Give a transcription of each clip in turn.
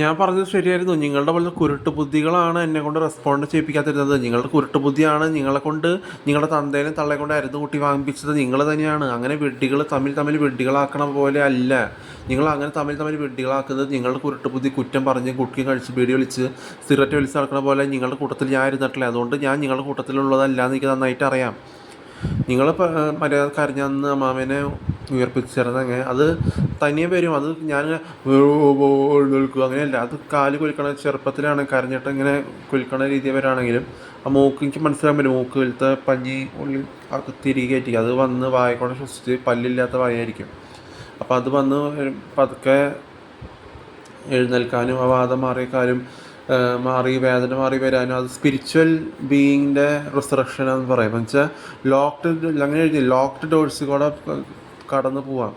ഞാൻ പറഞ്ഞത് ശരിയായിരുന്നു. നിങ്ങളുടെ പോലത്തെ കുരുട്ട് ബുദ്ധികളാണ് എന്നെ കൊണ്ട് റെസ്പോണ്ട് ചെയ്യിപ്പിക്കാതിരുന്നത്. നിങ്ങളുടെ കുരുട്ട് ബുദ്ധിയാണ് നിങ്ങളെ കൊണ്ട്, നിങ്ങളുടെ തന്തേനും തള്ളയെ കൊണ്ട് അരുന്ന് കൂട്ടി വാങ്ങിപ്പിച്ചത് നിങ്ങൾ തന്നെയാണ്. അങ്ങനെ വിഡ്ഢികൾ തമ്മിൽ തമ്മിൽ വിഡ്ഢികളാക്കണ പോലെ അല്ല. നിങ്ങൾ അങ്ങനെ തമ്മിൽ തമ്മിൽ വിഡ്ഢികളാക്കുന്നത് നിങ്ങളുടെ കുരുട്ട് ബുദ്ധി കുറ്റം പറഞ്ഞ് കുട്ടി കഴിച്ച് ബീഡി വലിച്ച് സിഗരറ്റ് വലിച്ച് നടക്കണ പോലെ നിങ്ങളുടെ കൂട്ടത്തിൽ ഞാൻ ഇരുന്നിട്ടില്ല. അതുകൊണ്ട് ഞാൻ നിങ്ങളുടെ കൂട്ടത്തിലുള്ളതല്ല എന്ന് എനിക്ക് നന്നായിട്ട് അറിയാം. നിങ്ങൾ മര്യാദ കരഞ്ഞന്ന് അമ്മാമേനെ ഉയർപ്പിച്ചിരുന്നെങ്കിൽ അത് തനിയെ വരും. അത് ഞാൻ നിൽക്കുക അങ്ങനെയല്ല. അത് കാല് കുലുക്കണ ചെറുപ്പത്തിലാണ് കരഞ്ഞിട്ട് ഇങ്ങനെ കുലുക്കണ രീതി വരാണെങ്കിലും ആ മൂക്ക് എനിക്ക് മനസ്സിലാക്കാൻ പറ്റും. മൂക്കിലത്തെ പഞ്ഞി ഉള്ളിൽ തിരികെ കയറ്റി അത് വന്ന് വായക്കൂടെ ശ്വസിച്ച് പല്ലില്ലാത്ത വായായിരിക്കും. അപ്പോൾ അത് വന്ന് പതുക്കെ എഴുന്നേൽക്കാനും ആ വാദം മാറിയേക്കാനും മാറി വേദന മാറി വരാനും അത് സ്പിരിച്വൽ ബീയിങ്ങിൻ്റെ റിസറക്ഷൻ എന്ന് പറയും. എന്ന് വെച്ചാൽ അങ്ങനെ എഴുതി ലോക്ക്ഡ് ഡോഴ്സ് കൂടെ കടന്നു പോവാം.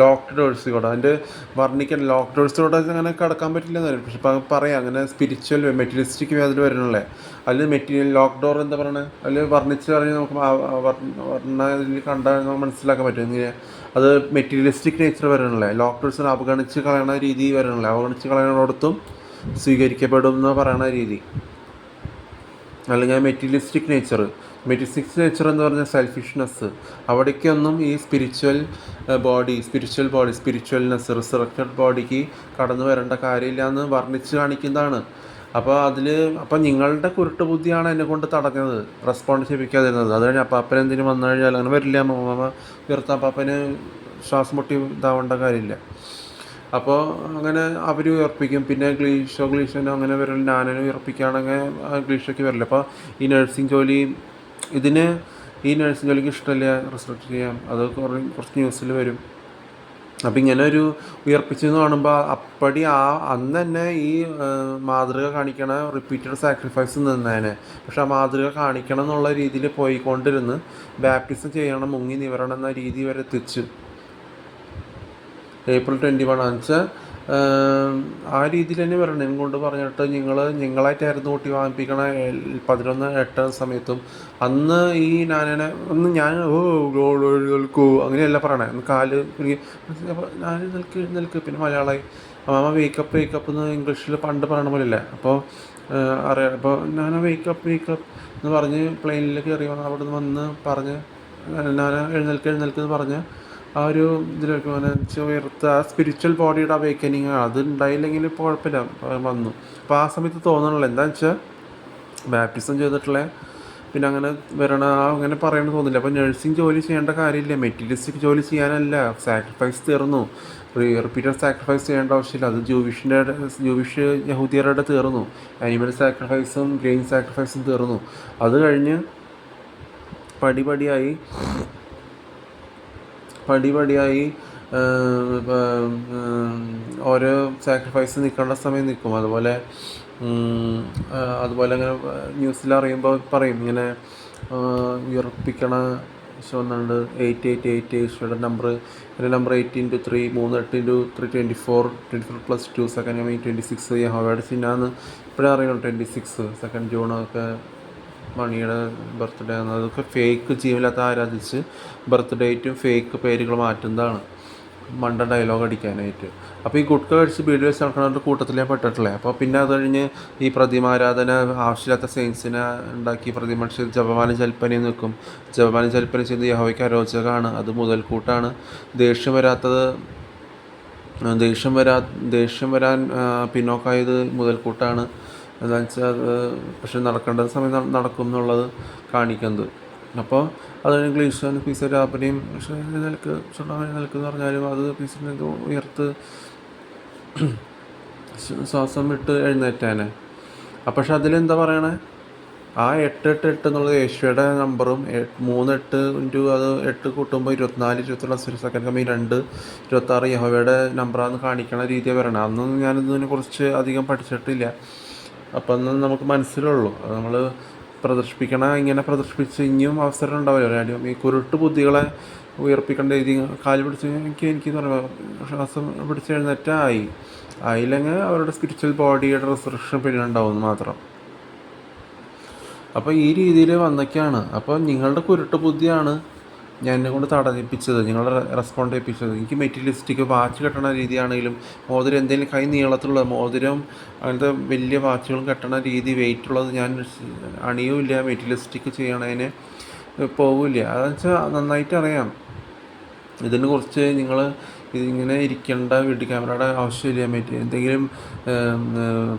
ലോക്ക്ഡ് ഡോഴ്സ് കൂടെ അതിൻ്റെ വർണ്ണിക്കാൻ ലോക്ക്ഡ് ഡോഴ്സ് കൂടെ അങ്ങനെ കടക്കാൻ പറ്റില്ല എന്ന് പറയും. പക്ഷെ പറയാം അങ്ങനെ സ്പിരിച്വൽ മെറ്റീരിയലിസ്റ്റിക് വേദന വരണല്ലേ. അതിൽ മെറ്റീരിയൽ ലോക്ക് ഡോർ എന്താ പറയണത്, അതിൽ വർണ്ണിച്ച് പറഞ്ഞ് നമുക്ക് വർണ്ണ കണ്ടാൽ നമുക്ക് മനസ്സിലാക്കാൻ പറ്റും. ഇങ്ങനെ അത് മെറ്റീരിയലിസ്റ്റിക് നേച്ചർ വരണല്ലേ. ലോക്ക് ഡോഴ്സിന് അവഗണിച്ച് കളയണ രീതി വരണല്ലേ. അവഗണിച്ച് കളയണോടത്തും സ്വീകരിക്കപ്പെടും എന്ന് പറയണ രീതി, അല്ലെങ്കിൽ മെറ്റീരിയലിസ്റ്റിക് നേച്ചർ. മെറ്റീരിയലിസ്റ്റിക് നേച്ചർ എന്ന് പറഞ്ഞാൽ സെൽഫിഷ്നെസ്. അവിടേക്കൊന്നും ഈ സ്പിരിച്വൽനെസ് റിസറക്റ്റഡ് ബോഡിക്ക് കടന്നു വരേണ്ട കാര്യമില്ല എന്ന് വർണ്ണിച്ച് കാണിക്കുന്നതാണ്. അപ്പോൾ നിങ്ങളുടെ കുരുട്ട് ബുദ്ധിയാണ് എന്നെ കൊണ്ട് തടഞ്ഞത്, റെസ്പോണ്ട് ചെയ്യിപ്പിക്കാതിരുന്നത്. അത് കഴിഞ്ഞ് അപ്പാപ്പൻ എന്തിനും വന്നു കഴിഞ്ഞാൽ അങ്ങനെ വരില്ല. മാമ വീർത്ത അപ്പാപ്പന് ശ്വാസം മുട്ടി ഇതാവേണ്ട കാര്യമില്ല. അപ്പോൾ അങ്ങനെ അവർ ഉയർപ്പിക്കും. പിന്നെ ഗ്ലീഷോനോ അങ്ങനെ വരില്ല. നാനനും ഉയർപ്പിക്കുകയാണെങ്കിൽ ഗ്ലീഷോയ്ക്ക് വരില്ല. അപ്പോൾ ഈ നഴ്സിംഗ് ജോലി ജോലിക്ക് ഇഷ്ടമല്ല, റിസർച്ച് ചെയ്യാം, അത് കുറച്ച് ന്യൂസിൽ വരും. അപ്പം ഇങ്ങനെ ഒരു ഉയർപ്പിച്ചെന്ന് കാണുമ്പോൾ അന്ന് തന്നെ ഈ മാതൃക കാണിക്കണ റിപ്പീറ്റഡ് സാക്രിഫൈസ് നിന്നേനെ. പക്ഷെ ആ മാതൃക കാണിക്കണം എന്നുള്ള രീതിയിൽ പോയിക്കൊണ്ടിരുന്ന് ബാപ്റ്റിസം ചെയ്യണം, മുങ്ങി നിവരണം എന്ന രീതി വരെ എത്തിച്ചു. April 21 വെച്ചാൽ ആ രീതിയിൽ തന്നെ വരണം കൊണ്ട് പറഞ്ഞിട്ട് നിങ്ങളായിട്ടായിരുന്നു കൂട്ടി വാങ്ങിപ്പിക്കണ 11/8 സമയത്തും. അന്ന് ഈ നാനനെ ഒന്ന് ഞാൻ നിൽക്കൂ അങ്ങനെയല്ല പറയണേ. ഒന്ന് കാല് ഞാൻ നിൽക്ക് പിന്നെ മലയാളമായി മാമ വേക്കപ്പ് എന്ന് ഇംഗ്ലീഷിൽ പണ്ട് പറയണ പോലെയല്ലേ. അപ്പോൾ അറിയാം. അപ്പോൾ ഞാൻ വേക്കപ്പ് എന്ന് പറഞ്ഞ് പ്ലെയിനിൽ കയറി അവിടെ നിന്ന് വന്ന് പറഞ്ഞ് ഞാൻ എഴുന്നേൽക്കെന്ന് പറഞ്ഞ് ആ ഒരു ഇതിലേക്ക് ഉയർത്ത സ്പിരിച്വൽ ബോഡിയുടെ അവേക്കനിങ് അത് ഉണ്ടായില്ലെങ്കിൽ ഇപ്പോൾ കുഴപ്പമില്ല, വന്നു. അപ്പോൾ ആ സമയത്ത് തോന്നണല്ലോ എന്താണെന്ന് വെച്ചാൽ ബാപ്റ്റിസം ചെയ്തിട്ടുള്ള പിന്നെ അങ്ങനെ അങ്ങനെ പറയണമെന്ന് തോന്നില്ല. അപ്പോൾ നഴ്സിംഗ് ജോലി ചെയ്യേണ്ട കാര്യമില്ല, മെറ്റീരിയലിസ്റ്റിക് ജോലി ചെയ്യാനല്ല. സാക്രിഫൈസ് തീർന്നു, റിപ്പീറ്റഡ് സാക്രിഫൈസ് ചെയ്യേണ്ട ആവശ്യമില്ല. അത് ജൂവിഷ് യഹൂദിയരുടെ തീർന്നു. ആനിമൽ സാക്രിഫൈസും ഗ്രെയിൻ സാക്രിഫൈസും തീർന്നു. അത് കഴിഞ്ഞ് പടിപടിയായി ഓരോ സാക്രിഫൈസ് നിൽക്കേണ്ട സമയം നിൽക്കും. അതുപോലെ അങ്ങനെ ന്യൂസിൽ അറിയുമ്പോൾ പറയും ഇങ്ങനെ ഉയർപ്പിക്കണ വന്നുണ്ട് 888 ഈശോയുടെ നമ്പർ 8 × 3 3 8 × 3 24 + 2 2 26 യഹോവയുടെ ചിഹ്നമെന്ന് ഇപ്പോഴേ അറിയണം. 26 2 ജൂൺ ഒക്കെ മണിയുടെ ബർത്ത്ഡേ ആണ്. അതൊക്കെ ഫേക്ക് ജീവനില്ലാത്ത ആരാധിച്ച് ബർത്ത് ഡേറ്റും ഫേക്ക് പേരുകൾ മാറ്റുന്നതാണ് മണ്ട ഡയലോഗ് അടിക്കാനായിട്ട്. അപ്പോൾ ഈ ഗുഡ്ക കഴിച്ച് ബീഡി വെച്ച് നടക്കുന്നവരുടെ കൂട്ടത്തിലേ പെട്ടിട്ടില്ലേ. അപ്പോൾ പിന്നെ അത് കഴിഞ്ഞ് ഈ പ്രതിമാരാധന ആവശ്യമില്ലാത്ത സെയിൻസിനെ ഉണ്ടാക്കി പ്രതിമ ജപമാല ജൽപ്പനയും നിൽക്കും. ജപമാല ജൽപ്പന ചെയ്ത് യഹോവയ്ക്ക് അരോചകമാണ്, അത് മുതൽക്കൂട്ടാണ്. ദേഷ്യം വരാൻ പിന്നോക്കായത് മുതൽക്കൂട്ടാണ്. എന്താണെന്ന് വെച്ചാൽ അത് പക്ഷെ നടക്കേണ്ട സമയം നടക്കും എന്നുള്ളത് കാണിക്കുന്നത്. അപ്പോൾ അത് ഇംഗ്ലീഷ് പീസ് രാപ്പനെയും പക്ഷേ എഴുന്നേൽക്കെന്ന് പറഞ്ഞാലും അത് പീസിനെ ഉയർത്ത് ശ്വാസം വിട്ട് എഴുന്നേറ്റാനെ. പക്ഷെ അതിലെന്താ പറയണേ, ആ 888 എന്നുള്ളത് യേശുവയുടെ നമ്പറും 38 അത് 8 കൂട്ടുമ്പോൾ 24 26 സെക്കൻഡ് 2 26 യഹോവയുടെ നമ്പറാണെന്ന് കാണിക്കണ രീതിയാണ് പറയണത്. അന്നൊന്നും ഞാനിതിനെ കുറിച്ച് അധികം പഠിച്ചിട്ടില്ല. അപ്പം അന്ന് നമുക്ക് മനസ്സിലുള്ളൂ. അത് നമ്മൾ ഇങ്ങനെ പ്രദർശിപ്പിച്ച് ഇനിയും അവസരം ഉണ്ടാവില്ല. ഈ കുരുട്ട് ബുദ്ധികളെ ഉയർപ്പിക്കേണ്ട രീതി കാല് പിടിച്ച് എനിക്ക് പറയുമ്പോൾ ശ്വാസം പിടിച്ച് ആയില്ലെങ്കിൽ അവരുടെ സ്പിരിച്വൽ ബോഡിയുടെ റിസറക്ഷൻ പിന്നെ ഉണ്ടാവും മാത്രം. അപ്പോൾ ഈ രീതിയിൽ വന്നൊക്കെയാണ്. അപ്പോൾ നിങ്ങളുടെ കുരുട്ട് ബുദ്ധിയാണ് ഞാൻ എന്നെ കൊണ്ട് തടയിപ്പിച്ചത്, നിങ്ങൾ റെസ്പോണ്ട് ചെയ്യിപ്പിച്ചത്. എനിക്ക് മെറ്റീരിയലിസ്റ്റിക് വാച്ച് കെട്ടണ രീതിയാണെങ്കിലും മോതിരം എന്തെങ്കിലും കൈ നീളത്തിലുള്ള മോതിരം അങ്ങനത്തെ വലിയ വാച്ചുകളും കെട്ടണ രീതി വെയിറ്റുള്ളത് ഞാൻ അണിയൂല്ല. മെറ്റീരിയലിസ്റ്റിക് ചെയ്യണതിന് പോകില്ല. അതെന്ന് വെച്ചാൽ നന്നായിട്ട് അറിയാം ഇതിനെ കുറിച്ച്. നിങ്ങൾ ഇതിങ്ങനെ ഇരിക്കേണ്ട വീഡിയോ ക്യാമറയുടെ ആവശ്യമില്ല. എന്തെങ്കിലും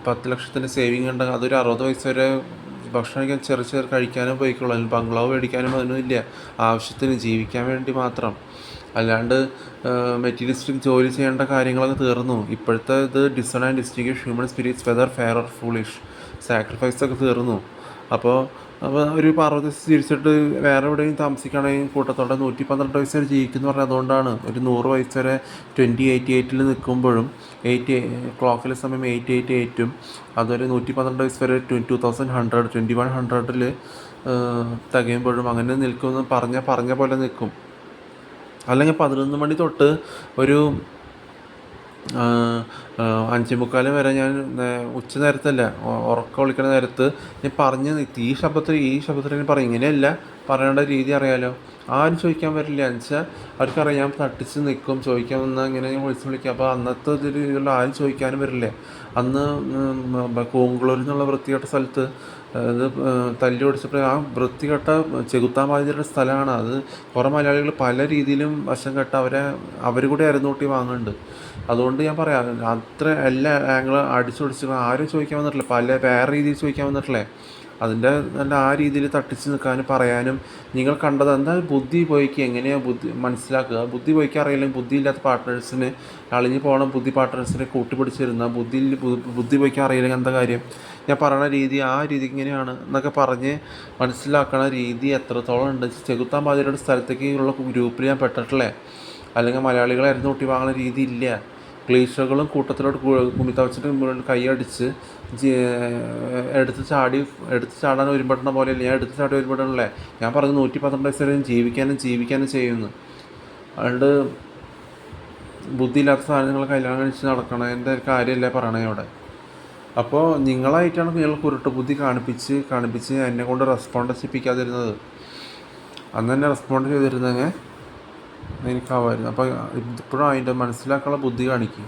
10 ലക്ഷത്തിൻ്റെ സേവിങ് ഉണ്ടെങ്കിൽ അതൊരു 60 വയസ്സ് വരെ ഭക്ഷണം കഴിക്കാൻ ചെറിയ കഴിക്കാനും പോയിക്കുള്ളൂ. അതിന് ബംഗ്ലാവ് മേടിക്കാനും അതിനുമില്ല. ആവശ്യത്തിന് ജീവിക്കാൻ വേണ്ടി മാത്രം. അല്ലാണ്ട് മെറ്റീരിയലിസ്റ്റിക് ജോലി ചെയ്യേണ്ട കാര്യങ്ങളൊക്കെ തീർന്നു. ഇപ്പോഴത്തെ ഇത് discern and distinguish human spirits whether fair or foolish സാക്രിഫൈസൊക്കെ തീർന്നു. അപ്പോൾ ഒരു 60 ദിവസം തിരിച്ചിട്ട് വേറെ എവിടെയും താമസിക്കുകയാണെങ്കിൽ കൂട്ടത്തോടെ 112 വയസ്സ് വരെ ജീവിക്കുന്നു പറഞ്ഞാൽ അതുകൊണ്ടാണ്. ഒരു 100 വയസ്സ് വരെ 2088 നിൽക്കുമ്പോഴും ക്ലോക്കിലെ സമയം 888 അതൊരു 112 വയസ്സ് വരെ 2100 തികയുമ്പോഴും അങ്ങനെ നിൽക്കുമെന്ന് പറഞ്ഞ പോലെ നിൽക്കും. അല്ലെങ്കിൽ 11 മണി തൊട്ട് ഒരു 5:45 വരെ ഞാൻ ഉച്ച നേരത്തല്ല, ഉറക്കം വിളിക്കുന്ന നേരത്ത് ഞാൻ പറഞ്ഞ് ഈ ശബ്ദത്തിൽ പറയും. ഇങ്ങനെയല്ല പറയേണ്ട രീതി അറിയാലോ. ആരും ചോദിക്കാൻ വരില്ല. എന്നുവെച്ചാൽ അവർക്കറിയാം ഞാൻ തട്ടിച്ച് നിൽക്കും. ചോദിക്കാൻ വന്നാൽ ഇങ്ങനെ വിളിച്ച് വിളിക്കുക. അപ്പോൾ അന്നത്തെ ഇതിലുള്ള ആരും ചോദിക്കാനും വരില്ലേ. അന്ന് കൂങ്കുളൂരിൽ നിന്നുള്ള വൃത്തികെട്ട സ്ഥലത്ത് അത് തല്ലി ഓടിച്ചപ്പോൾ ആ വൃത്തികെട്ട ചെകുത്താൻ ബാധിതരുടെ സ്ഥലമാണ് അത്. കുറേ മലയാളികൾ പല രീതിയിലും വശം കെട്ട അവർ കൂടി അരനൂട്ടി വാങ്ങുന്നുണ്ട്. അതുകൊണ്ട് ഞാൻ പറയാം, അത്ര എല്ലാ ആംഗിളും അടിച്ചൊടിച്ച് ആരും ചോദിക്കാൻ വന്നിട്ടില്ല. വേറെ രീതിയിൽ ചോദിക്കാൻ വന്നിട്ടില്ലേ. അതിൻ്റെ നല്ല ആ രീതിയിൽ തട്ടിച്ച് നിൽക്കാനും പറയാനും നിങ്ങൾ കണ്ടത് എന്താ ബുദ്ധി പോയിക്ക് എങ്ങനെയാണ് മനസ്സിലാക്കുക. ബുദ്ധി പോയിക്ക് അറിയില്ലെങ്കിൽ ബുദ്ധിയില്ലാത്ത പാർട്ട്നേഴ്സിന് അളിഞ്ഞ് പോകണം. ബുദ്ധി പാർട്ട്നേഴ്സിനെ കൂട്ടിപ്പിടിച്ചിരുന്ന ബുദ്ധി പോയിക്ക് അറിയില്ലെങ്കിൽ എന്താ കാര്യം. ഞാൻ പറയണ രീതി ആ രീതി ഇങ്ങനെയാണ് എന്നൊക്കെ പറഞ്ഞ് മനസ്സിലാക്കണ രീതി എത്രത്തോളം ഉണ്ട്. ചെകുത്താൻ ബാധിതരുടെ സ്ഥലത്തേക്ക് ഉള്ള ഗ്രൂപ്പിൽ ഞാൻ പെട്ടിട്ടില്ലേ. അല്ലെങ്കിൽ മലയാളികളെ അരിഞ്ഞൂട്ടി വാങ്ങുന്ന രീതി ഇല്ല. ക്ലീഷകളും കൂട്ടത്തിലോട്ട് കുമിത്തവച്ചിട്ട് കൈയടിച്ച് എടുത്ത് ചാടാൻ ഒരുപെടുന്ന പോലെയല്ല. ഞാൻ എടുത്ത് ചാടി ഒരുപെടണല്ലേ. ഞാൻ പറഞ്ഞു 112 വയസ്സ് വരെ ജീവിക്കാനും ചെയ്യുന്നു. അതുകൊണ്ട് ബുദ്ധിയില്ലാത്ത സാധനങ്ങൾ കല്യാണം കഴിച്ച് നടക്കണതിൻ്റെ കാര്യമല്ലേ പറയണേ അവിടെ. അപ്പോൾ നിങ്ങളായിട്ടാണ് നിങ്ങൾ കുരുട്ട് ബുദ്ധി കാണിപ്പിച്ച് എന്നെ കൊണ്ട് റെസ്പോണ്ട് ചെയ്യിപ്പിക്കാതിരുന്നത്. അന്ന് തന്നെ റെസ്പോണ്ട് ചെയ്തിരുന്നെങ്കിൽ എനിക്കാവുമായിരുന്നു. അപ്പോൾ ഇപ്പോഴും അതിൻ്റെ മനസ്സിലാക്കാനുള്ള ബുദ്ധി കാണിക്കും.